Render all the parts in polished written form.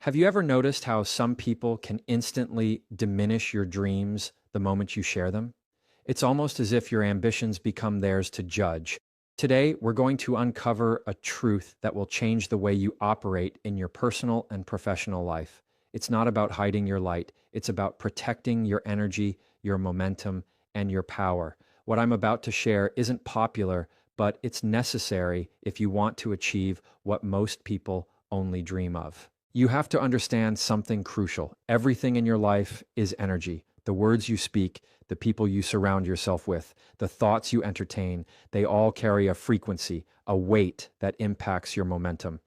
Have you ever noticed how some people can instantly diminish your dreams the moment you share them? It's almost as if your ambitions become theirs to judge. Today, we're going to uncover a truth that will change the way you operate in your personal and professional life. It's not about hiding your light, it's about protecting your energy, your momentum, and your power. What I'm about to share isn't popular, but it's necessary if you want to achieve what most people only dream of. You have to understand something crucial. Everything in your life is energy. The words you speak, the people you surround yourself with, the thoughts you entertain, they all carry a frequency, a weight that impacts your momentum.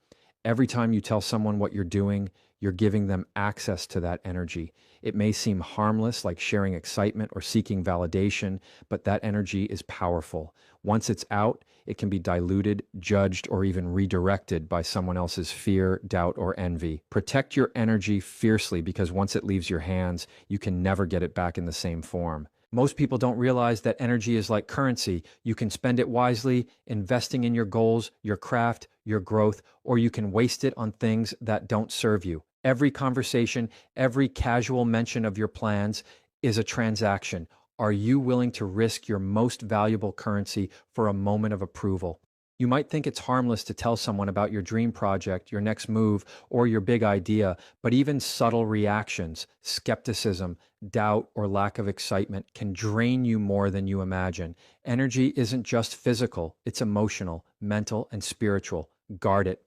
Every time you tell someone what you're doing, you're giving them access to that energy. It may seem harmless, like sharing excitement or seeking validation, but that energy is powerful. Once it's out, it can be diluted, judged, or even redirected by someone else's fear, doubt, or envy. Protect your energy fiercely because once it leaves your hands, you can never get it back in the same form. Most people don't realize that energy is like currency. You can spend it wisely, investing in your goals, your craft, your growth, or you can waste it on things that don't serve you. Every conversation, every casual mention of your plans is a transaction. Are you willing to risk your most valuable currency for a moment of approval? You might think it's harmless to tell someone about your dream project, your next move, or your big idea, but even subtle reactions, skepticism, doubt, or lack of excitement can drain you more than you imagine. Energy isn't just physical, it's emotional, mental, and spiritual. Guard it.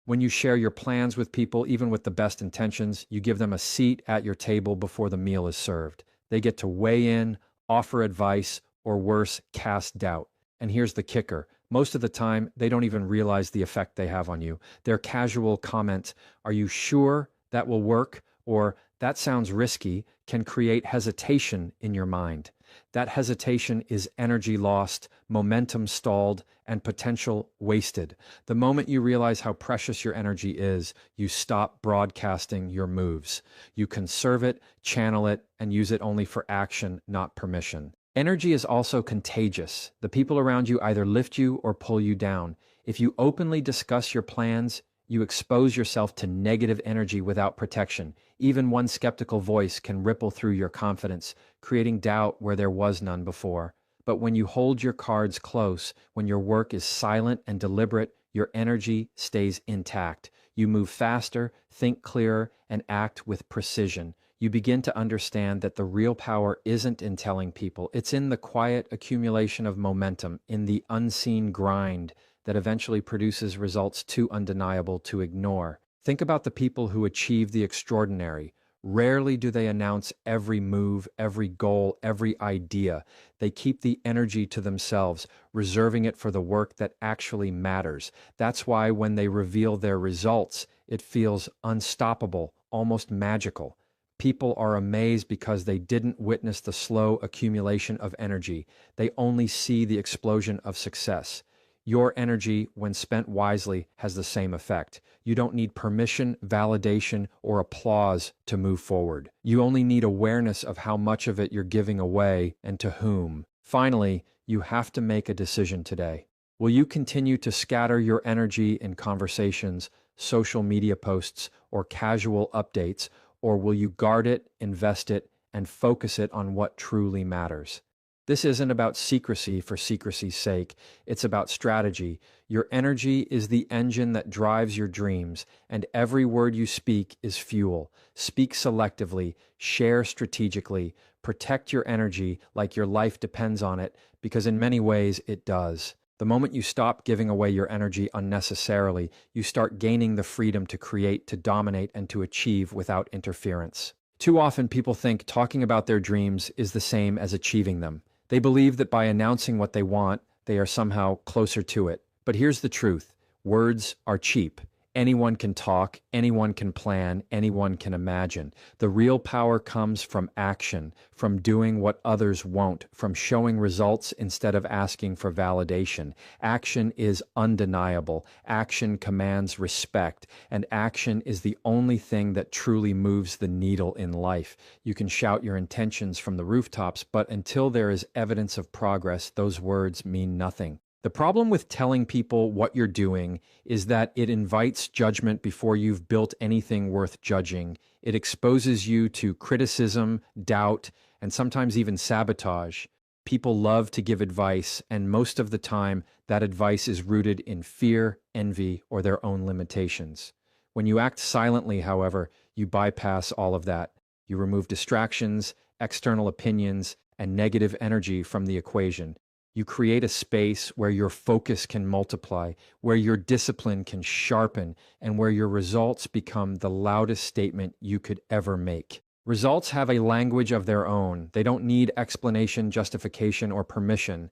When you share your plans with people, even with the best intentions, you give them a seat at your table before the meal is served. They get to weigh in, offer advice, or worse, cast doubt. And here's the kicker. Most of the time, they don't even realize the effect they have on you. Their casual comment, "Are you sure that will work?" or "That sounds risky," can create hesitation in your mind. That hesitation is energy lost, momentum stalled, and potential wasted. The moment you realize how precious your energy is, you stop broadcasting your moves. You conserve it, channel it, and use it only for action, not permission. Energy is also contagious. The people around you either lift you or pull you down. If you openly discuss your plans, you expose yourself to negative energy without protection. Even one skeptical voice can ripple through your confidence, creating doubt where there was none before. But when you hold your cards close, when your work is silent and deliberate, your energy stays intact. You move faster, think clearer, and act with precision. You begin to understand that the real power isn't in telling people, it's in the quiet accumulation of momentum, in the unseen grind that eventually produces results too undeniable to ignore. Think about the people who achieve the extraordinary. Rarely do they announce every move, every goal, every idea. They keep the energy to themselves, reserving it for the work that actually matters. That's why when they reveal their results, it feels unstoppable, almost magical. People are amazed because they didn't witness the slow accumulation of energy. They only see the explosion of success. Your energy, when spent wisely, has the same effect. You don't need permission, validation, or applause to move forward. You only need awareness of how much of it you're giving away and to whom. Finally, you have to make a decision today. Will you continue to scatter your energy in conversations, social media posts, or casual updates, or will you guard it, invest it, and focus it on what truly matters? This isn't about secrecy for secrecy's sake. It's about strategy. Your energy is the engine that drives your dreams, and every word you speak is fuel. Speak selectively, share strategically, protect your energy like your life depends on it, because in many ways it does. The moment you stop giving away your energy unnecessarily, you start gaining the freedom to create, to dominate, and to achieve without interference. Too often people think talking about their dreams is the same as achieving them. They believe that by announcing what they want, they are somehow closer to it. But here's the truth. Words are cheap. Anyone can talk, anyone can plan, anyone can imagine. The real power comes from action, from doing what others won't, from showing results instead of asking for validation. Action is undeniable. Action commands respect, and action is the only thing that truly moves the needle in life. You can shout your intentions from the rooftops, but until there is evidence of progress, those words mean nothing. The problem with telling people what you're doing is that it invites judgment before you've built anything worth judging. It exposes you to criticism, doubt, and sometimes even sabotage. People love to give advice, and most of the time, that advice is rooted in fear, envy, or their own limitations. When you act silently, however, you bypass all of that. You remove distractions, external opinions, and negative energy from the equation. You create a space where your focus can multiply, where your discipline can sharpen, and where your results become the loudest statement you could ever make. Results have a language of their own. They don't need explanation, justification, or permission.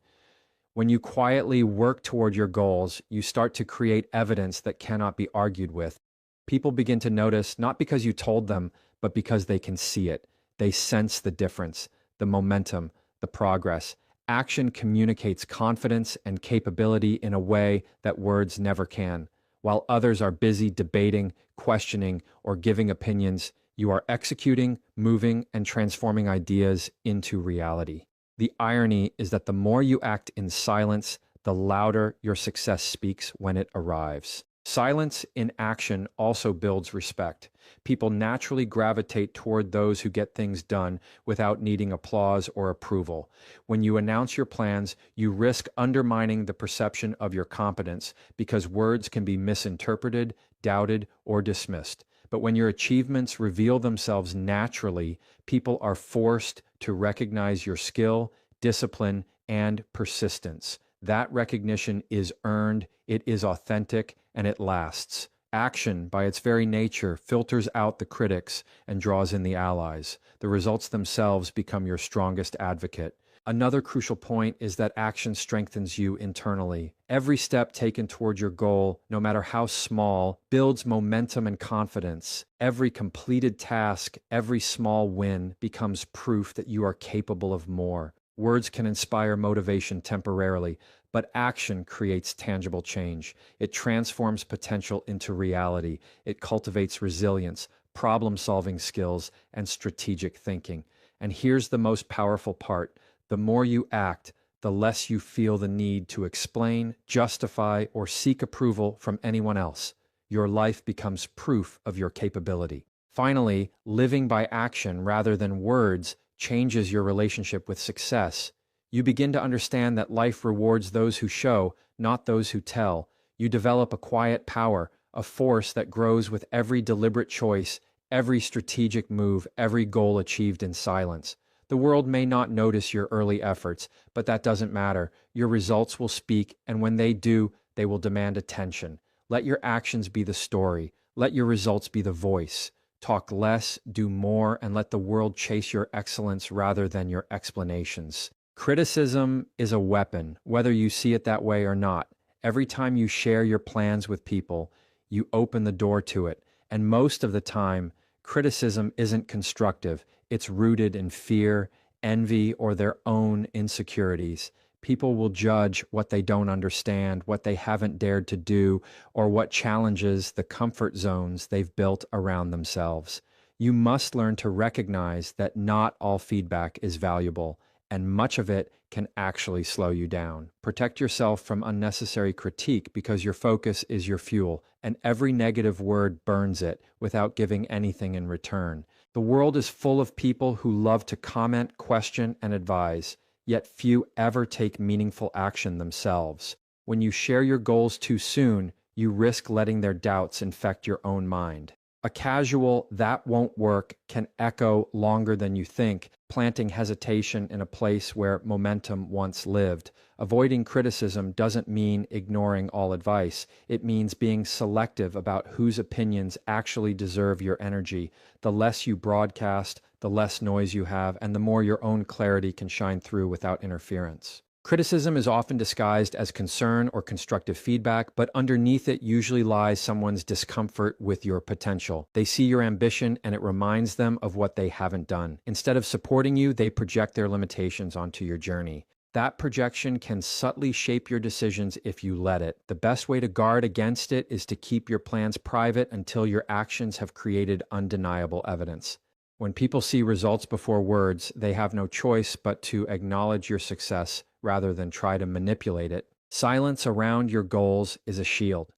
When you quietly work toward your goals, you start to create evidence that cannot be argued with. People begin to notice not because you told them, but because they can see it. They sense the difference, the momentum, the progress. Action communicates confidence and capability in a way that words never can. While others are busy debating, questioning, or giving opinions, you are executing, moving, and transforming ideas into reality. The irony is that the more you act in silence, the louder your success speaks when it arrives. Silence in action also builds respect. People naturally gravitate toward those who get things done without needing applause or approval. When you announce your plans, you risk undermining the perception of your competence because words can be misinterpreted, doubted, or dismissed. But when your achievements reveal themselves naturally, people are forced to recognize your skill, discipline, and persistence. That recognition is earned, it is authentic, and it lasts. Action, by its very nature, filters out the critics and draws in the allies. The results themselves become your strongest advocate. Another crucial point is that action strengthens you internally. Every step taken toward your goal, no matter how small, builds momentum and confidence. Every completed task, every small win becomes proof that you are capable of more. Words can inspire motivation temporarily, but action creates tangible change. It transforms potential into reality. It cultivates resilience, problem-solving skills, and strategic thinking. And here's the most powerful part. The more you act, the less you feel the need to explain, justify, or seek approval from anyone else. Your life becomes proof of your capability. Finally, living by action rather than words changes your relationship with success. You begin to understand that life rewards those who show, not those who tell. You develop a quiet power, a force that grows with every deliberate choice, every strategic move, every goal achieved in silence. The world may not notice your early efforts, but that doesn't matter. Your results will speak, and when they do, they will demand attention. Let your actions be the story. Let your results be the voice. Talk less, do more, and let the world chase your excellence rather than your explanations. Criticism is a weapon, whether you see it that way or not. Every time you share your plans with people, you open the door to it. And most of the time, criticism isn't constructive. It's rooted in fear, envy, or their own insecurities. People will judge what they don't understand, what they haven't dared to do, or what challenges the comfort zones they've built around themselves. You must learn to recognize that not all feedback is valuable, and much of it can actually slow you down. Protect yourself from unnecessary critique because your focus is your fuel, and every negative word burns it without giving anything in return. The world is full of people who love to comment, question, and advise, yet few ever take meaningful action themselves. When you share your goals too soon, you risk letting their doubts infect your own mind. A casual "that won't work" can echo longer than you think, planting hesitation in a place where momentum once lived. Avoiding criticism doesn't mean ignoring all advice. It means being selective about whose opinions actually deserve your energy. The less you broadcast, the less noise you have, and the more your own clarity can shine through without interference. Criticism is often disguised as concern or constructive feedback, but underneath it usually lies someone's discomfort with your potential. They see your ambition and it reminds them of what they haven't done. Instead of supporting you, they project their limitations onto your journey. That projection can subtly shape your decisions if you let it. The best way to guard against it is to keep your plans private until your actions have created undeniable evidence. When people see results before words, they have no choice but to acknowledge your success rather than try to manipulate it. Silence around your goals is a shield.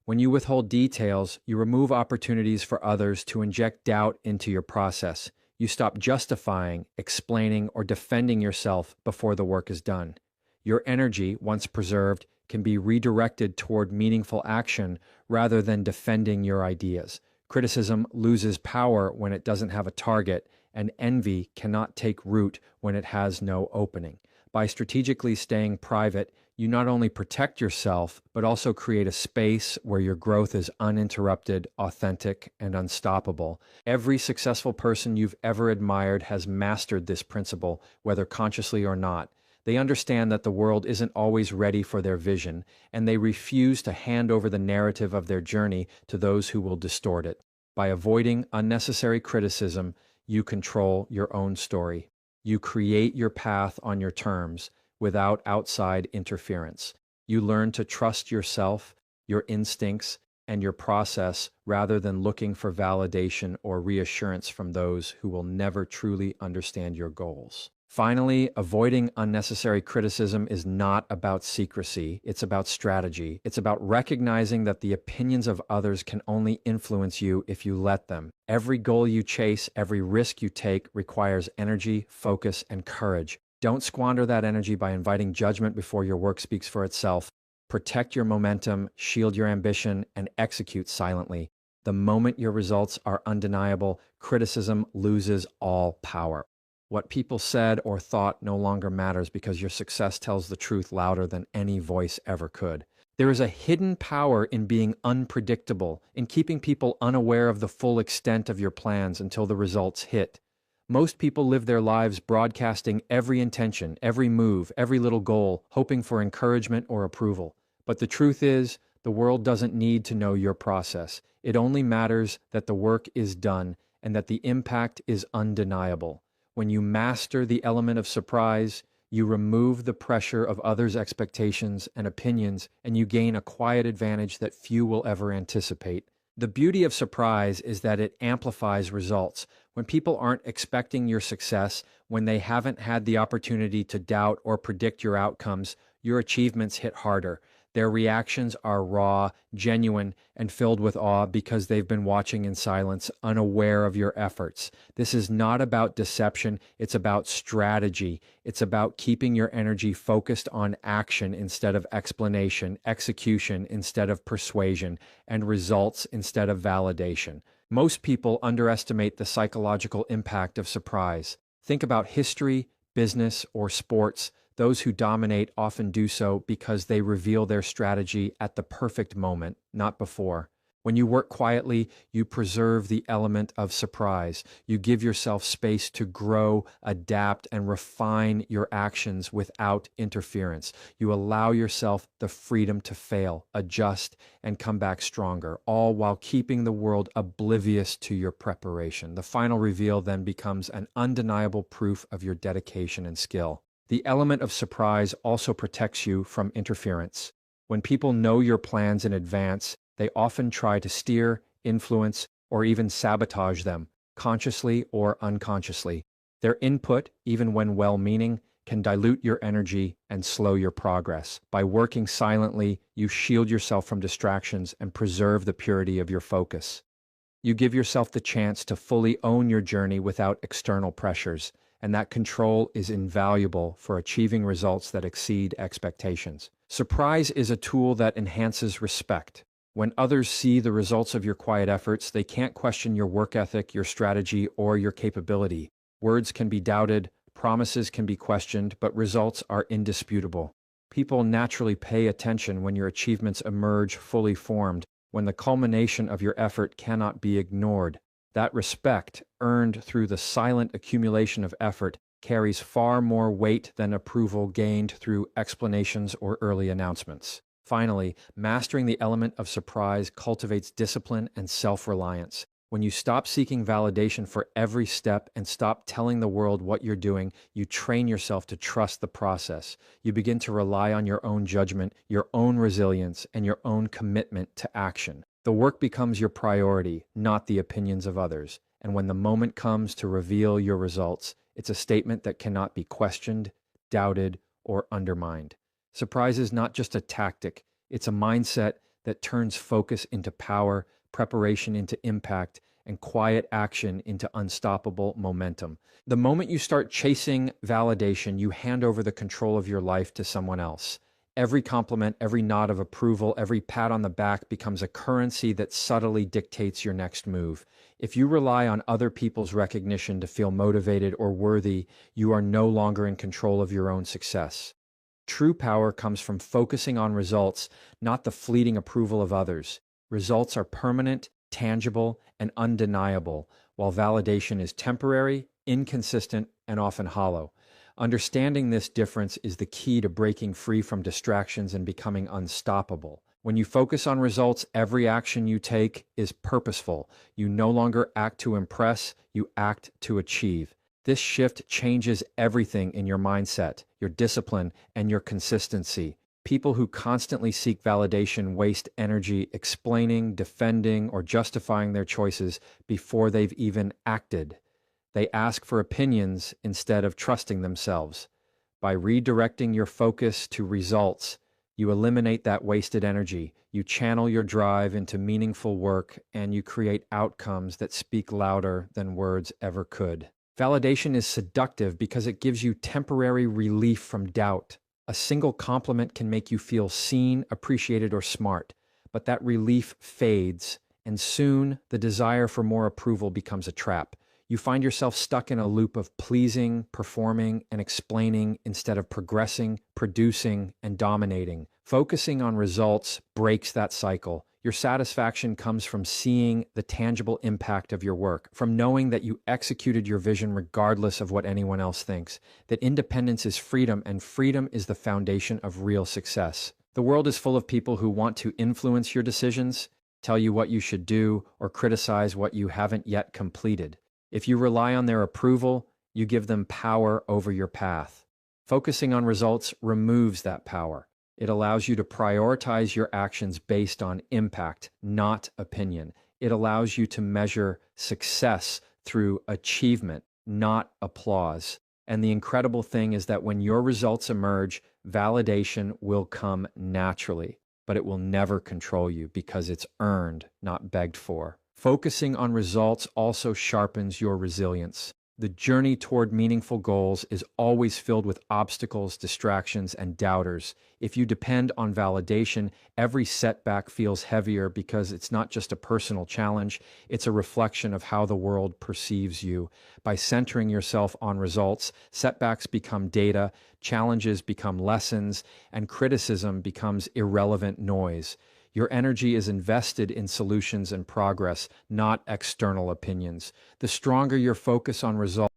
When you withhold details, you remove opportunities for others to inject doubt into your process. You stop justifying, explaining, or defending yourself before the work is done. Your energy, once preserved, can be redirected toward meaningful action rather than defending your ideas. Criticism loses power when it doesn't have a target, and envy cannot take root when it has no opening. By strategically staying private, you not only protect yourself, but also create a space where your growth is uninterrupted, authentic, and unstoppable. Every successful person you've ever admired has mastered this principle, whether consciously or not. They understand that the world isn't always ready for their vision, and they refuse to hand over the narrative of their journey to those who will distort it. By avoiding unnecessary criticism, you control your own story. You create your path on your terms without outside interference. You learn to trust yourself, your instincts, and your process rather than looking for validation or reassurance from those who will never truly understand your goals. Finally, avoiding unnecessary criticism is not about secrecy, it's about strategy. It's about recognizing that the opinions of others can only influence you if you let them. Every goal you chase, every risk you take requires energy, focus, and courage. Don't squander that energy by inviting judgment before your work speaks for itself. Protect your momentum, shield your ambition, and execute silently. The moment your results are undeniable, criticism loses all power. What people said or thought no longer matters because your success tells the truth louder than any voice ever could. There is a hidden power in being unpredictable, in keeping people unaware of the full extent of your plans until the results hit. Most people live their lives broadcasting every intention, every move, every little goal, hoping for encouragement or approval. But the truth is, the world doesn't need to know your process. It only matters that the work is done and that the impact is undeniable. When you master the element of surprise, you remove the pressure of others' expectations and opinions, and you gain a quiet advantage that few will ever anticipate. The beauty of surprise is that it amplifies results. When people aren't expecting your success, when they haven't had the opportunity to doubt or predict your outcomes, your achievements hit harder. Their reactions are raw, genuine, and filled with awe because they've been watching in silence, unaware of your efforts. This is not about deception, it's about strategy. It's about keeping your energy focused on action instead of explanation, execution instead of persuasion, and results instead of validation. Most people underestimate the psychological impact of surprise. Think about history, business, or sports. Those who dominate often do so because they reveal their strategy at the perfect moment, not before. When you work quietly, you preserve the element of surprise. You give yourself space to grow, adapt, and refine your actions without interference. You allow yourself the freedom to fail, adjust, and come back stronger, all while keeping the world oblivious to your preparation. The final reveal then becomes an undeniable proof of your dedication and skill. The element of surprise also protects you from interference. When people know your plans in advance, they often try to steer, influence, or even sabotage them, consciously or unconsciously. Their input, even when well-meaning, can dilute your energy and slow your progress. By working silently, you shield yourself from distractions and preserve the purity of your focus. You give yourself the chance to fully own your journey without external pressures, and that control is invaluable for achieving results that exceed expectations. Surprise is a tool that enhances respect. When others see the results of your quiet efforts, they can't question your work ethic, your strategy, or your capability. Words can be doubted, promises can be questioned, but results are indisputable. People naturally pay attention when your achievements emerge fully formed, when the culmination of your effort cannot be ignored. That respect, earned through the silent accumulation of effort, carries far more weight than approval gained through explanations or early announcements. Finally, mastering the element of surprise cultivates discipline and self-reliance. When you stop seeking validation for every step and stop telling the world what you're doing, you train yourself to trust the process. You begin to rely on your own judgment, your own resilience, and your own commitment to action. The work becomes your priority, not the opinions of others. And when the moment comes to reveal your results, it's a statement that cannot be questioned, doubted, or undermined. Surprise is not just a tactic, it's a mindset that turns focus into power, preparation into impact, and quiet action into unstoppable momentum. The moment you start chasing validation, you hand over the control of your life to someone else. Every compliment, every nod of approval, every pat on the back becomes a currency that subtly dictates your next move. If you rely on other people's recognition to feel motivated or worthy, you are no longer in control of your own success. True power comes from focusing on results, not the fleeting approval of others. Results are permanent, tangible, and undeniable, while validation is temporary, inconsistent, and often hollow. Understanding this difference is the key to breaking free from distractions and becoming unstoppable. When you focus on results, every action you take is purposeful. You no longer act to impress, you act to achieve. This shift changes everything in your mindset, your discipline, and your consistency. People who constantly seek validation waste energy explaining, defending, or justifying their choices before they've even acted. They ask for opinions instead of trusting themselves. By redirecting your focus to results, you eliminate that wasted energy, you channel your drive into meaningful work, and you create outcomes that speak louder than words ever could. Validation is seductive because it gives you temporary relief from doubt. A single compliment can make you feel seen, appreciated, or smart, but that relief fades, and soon the desire for more approval becomes a trap. You find yourself stuck in a loop of pleasing, performing, and explaining instead of progressing, producing, and dominating. Focusing on results breaks that cycle. Your satisfaction comes from seeing the tangible impact of your work, from knowing that you executed your vision regardless of what anyone else thinks, that independence is freedom, and freedom is the foundation of real success. The world is full of people who want to influence your decisions, tell you what you should do, or criticize what you haven't yet completed. If you rely on their approval, you give them power over your path. Focusing on results removes that power. It allows you to prioritize your actions based on impact, not opinion. It allows you to measure success through achievement, not applause. And the incredible thing is that when your results emerge, validation will come naturally, but it will never control you because it's earned, not begged for. Focusing on results also sharpens your resilience. The journey toward meaningful goals is always filled with obstacles, distractions, and doubters. If you depend on validation, every setback feels heavier because it's not just a personal challenge, it's a reflection of how the world perceives you. By centering yourself on results, setbacks become data, challenges become lessons, and criticism becomes irrelevant noise. Your energy is invested in solutions and progress, not external opinions. The stronger your focus on results,